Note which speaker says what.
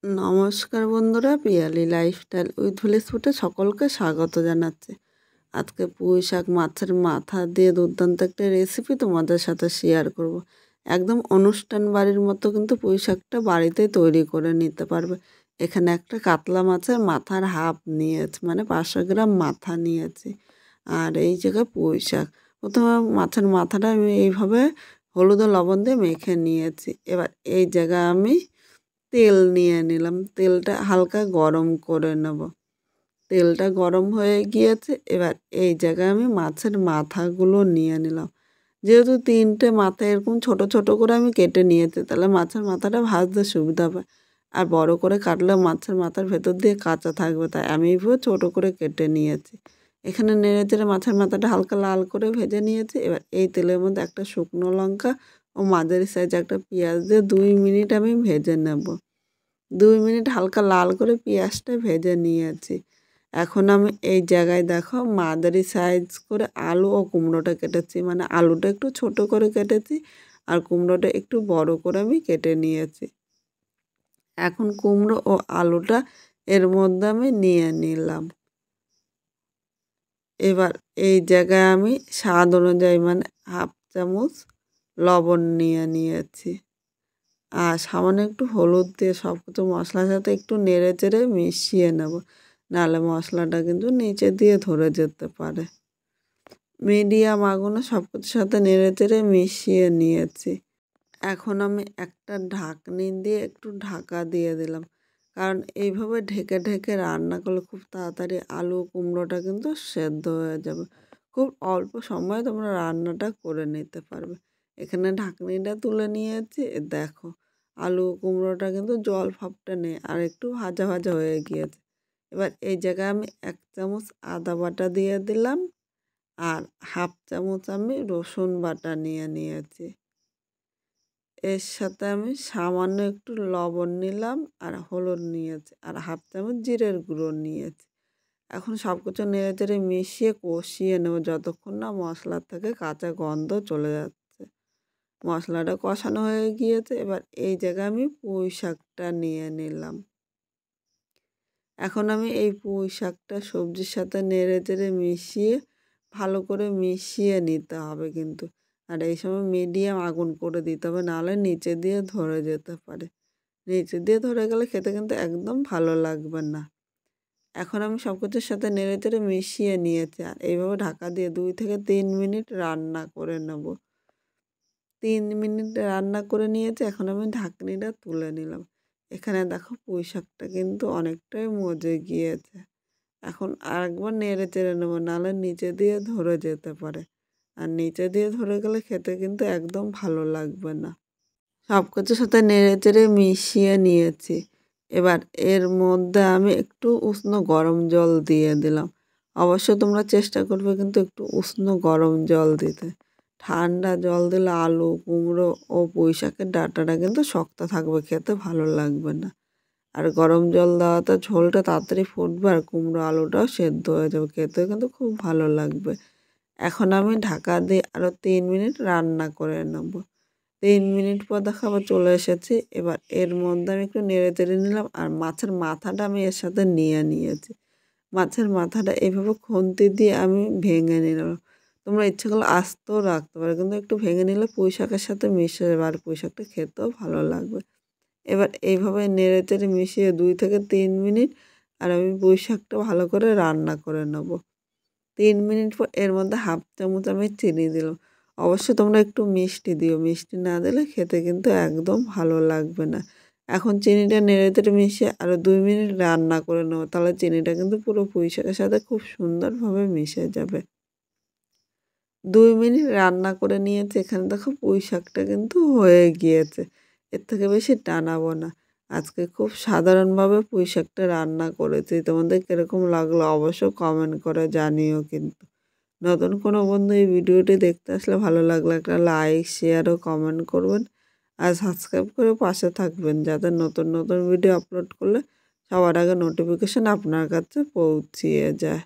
Speaker 1: নমস্কার বন্ধুরা, Piyali lifestyle with village ফুডে সকলকে স্বাগত জানাচ্ছি। আজকে পুঁই শাক মাছের মাথা দিয়ে দুর্দান্ত একটা রেসিপি তোমাদের সাথে শেয়ার করব। একদম অনুষ্ঠান বাড়ির মতো কিন্তু পুঁই শাকটা বাড়িতেই তৈরি করে নিতে পারবে। এখানে একটা কাতলা মাছের মাথার হাফ নিয়েছি, মানে 500 গ্রাম মাথা নিয়েছি। আর এই জায়গায় পুঁই শাক, প্রথমে মাছের মাথাটা আমি এইভাবে হলুদ ও লবণ দিয়ে মেখে নিয়েছি। এবার এই জায়গায় আমি তেল নিয়ে নিলাম, তেলটা হালকা গরম করে নেব। তেলটা গরম হয়ে গিয়েছে, এবার এই জায়গায় আমি মাছের মাথাগুলো নিয়ে নিলাম। যেহেতু 3টে মাথা এরকম ছোট ছোট করে আমি কেটে নিয়েছি, তাহলে মাছের মাথাটা ভাজতে সুবিধা হবে। আর বড় করে কাটলে মাছের মাথার ভেতর দিয়ে কাঁচা থাকবে, তাই আমি এইভাবে ছোটো করে কেটে নিয়েছি। এখানে নেড়ে চেড়ে মাছের মাথাটা হালকা লাল করে ভেজে নিয়েছি। এবার এই তেলের মধ্যে একটা শুকনো লঙ্কা ও মাঝারি সাইজে একটা পেঁয়াজ দিয়ে 2 মিনিট আমি ভেজে নেব। 2 মিনিট হালকা লাল করে পেঁয়াজটা ভেজে নিয়েছি। এখন আমি এই জায়গায় দেখো মাঝারি সাইজ করে আলু ও কুমড়োটা কেটেছি, মানে আলুটা একটু ছোট করে কেটেছি আর কুমড়োটা একটু বড় করে আমি কেটে নিয়েছি। এখন কুমড়ো ও আলুটা এর মধ্যে আমি নিয়ে নিলাম। এবার এই জায়গায় আমি স্বাদ অনুযায়ী, মানে হাফ চামচ লবণ নিয়ে নিয়েছি আর সামান্য একটু হলুদ দিয়ে সব কিছু মশলার সাথে একটু নেড়ে চেড়ে মিশিয়ে নেব, নাহলে মশলাটা কিন্তু নিচে দিয়ে ধরে যেতে পারে। মিডিয়াম আগুনে সব কিছুর সাথে নেড়ে চেড়ে মিশিয়ে নিয়েছি। এখন আমি একটা ঢাকনি দিয়ে একটু ঢাকা দিয়ে দিলাম, কারণ এইভাবে ঢেকে ঢেকে রান্না করলে খুব তাড়াতাড়ি আলু কুমড়োটা কিন্তু সেদ্ধ হয়ে যাবে। খুব অল্প সময়ে তোমরা রান্নাটা করে নিতে পারবে। এখানে ঢাকনিটা তুলে নিয়েছি, দেখো আলু কুমড়োটা কিন্তু জল ভাবটা নেই আর একটু ভাজা ভাজা হয়ে গিয়েছে। এবার এই জায়গায় আমি 1 চামচ আদা বাটা দিয়ে দিলাম আর হাফ চামচ আমি রসুন বাটা নিয়ে নিয়েছি। এর সাথে আমি সামান্য একটু লবণ নিলাম আর হলুদ নিয়েছি আর হাফ চামচ জিরের গুঁড়ো নিয়েছি। এখন সব কিছু নেড়ে চেড়ে মিশিয়ে কষিয়ে নেব যতক্ষণ না মশলার থেকে কাঁচা গন্ধ চলে যাচ্ছে। মশলাটা কষানো হয়ে গিয়েছে, এবার এই জায়গায় আমি পুঁই শাকটা নিয়ে নিলাম। এখন আমি এই পুঁই শাকটা সবজির সাথে নেড়ে চেড়ে মিশিয়ে ভালো করে মিশিয়ে নিতে হবে কিন্তু। আর এই সময় মিডিয়াম আগুন করে দিতে হবে, নাহলে নিচে দিয়ে ধরে যেতে পারে। নিচে দিয়ে ধরে গেলে খেতে কিন্তু একদম ভালো লাগবে না। এখন আমি সব কিছুর সাথে নেড়ে চেড়ে মিশিয়ে নিয়েছি আর এইভাবে ঢাকা দিয়ে 2 থেকে 3 মিনিট রান্না করে নেব। 3 মিনিট রান্না করে নিয়েছি, এখন আমি ঢাকনিটা তুলে নিলাম। এখানে দেখো পুঁই শাকটা কিন্তু অনেকটাই মজে গিয়েছে। এখন আরেকবার নেড়ে চেড়ে নেবো, নাহলে নিচে দিয়ে ধরে যেতে পারে। আর নিচে দিয়ে ধরে গেলে খেতে কিন্তু একদম ভালো লাগবে না। সব কিছুর সাথে নেড়ে চেড়ে মিশিয়ে নিয়েছি। এবার এর মধ্যে আমি একটু উষ্ণ গরম জল দিয়ে দিলাম। অবশ্যই তোমরা চেষ্টা করবে কিন্তু একটু উষ্ণ গরম জল দিতে। ঠান্ডা জল দিলে আলু কুমড়ো ও পুঁই শাকের ডাঁটাটা কিন্তু শক্ত থাকবে, খেতে ভালো লাগবে না। আর গরম জল দেওয়াতে ঝোলটা তাড়াতাড়ি ফুটবে আর কুমড়ো আলুটাও সেদ্ধ হয়ে যাবে, খেতে কিন্তু খুব ভালো লাগবে। এখন আমি ঢাকা দিয়ে আরও 3 মিনিট রান্না করে নেব। 3 মিনিট পর দেখো আবার চলে এসেছি। এবার এর মধ্যে আমি একটু নেড়ে চেড়ে নিলাম আর মাছের মাথাটা আমি এর সাথে নিয়ে নিয়েছি। মাছের মাথাটা এইভাবে খুন্তি দিয়ে আমি ভেঙে নিলাম। তোমরা ইচ্ছে করলে আস্তেও রাখতে পারো, কিন্তু একটু ভেঙে নিলে পুঁই শাকের সাথে মিশে যাবে আর পুঁই শাকটা খেতেও ভালো লাগবে। এবার এইভাবে নেড়ে চেড়ে মিশিয়ে 2 থেকে 3 মিনিট আর আমি পুঁই শাকটা ভালো করে রান্না করে নেব। 3 মিনিট পর এর মধ্যে হাফ চামচ আমি চিনি দিলাম। অবশ্যই তোমরা একটু মিষ্টি দিও, মিষ্টি না দিলে খেতে কিন্তু একদম ভালো লাগবে না। এখন চিনিটা নেড়ে চেড়ে মিশিয়ে আরও 2 মিনিট রান্না করে নেবো, তাহলে চিনিটা কিন্তু পুরো পুঁই শাকের সাথে খুব সুন্দরভাবে মিশে যাবে। 2 মিনিট রান্না করে নিয়েছি, এখানে দেখো পুঁই শাকটা কিন্তু হয়ে গিয়েছে। এর থেকে বেশি টানাবো না। আজকে খুব সাধারণভাবে পুঁই শাকটা রান্না করেছি। তোমাদের কীরকম লাগলো অবশ্যই কমেন্ট করে জানিও কিন্তু। নতুন কোনো বন্ধু এই ভিডিওটি দেখতে আসলে ভালো লাগলে একটা লাইক শেয়ার ও কমেন্ট করবেন আর সাবস্ক্রাইব করে পাশে থাকবেন, যাতে নতুন নতুন ভিডিও আপলোড করলে সবার আগে নোটিফিকেশান আপনার কাছে পৌঁছিয়ে যায়।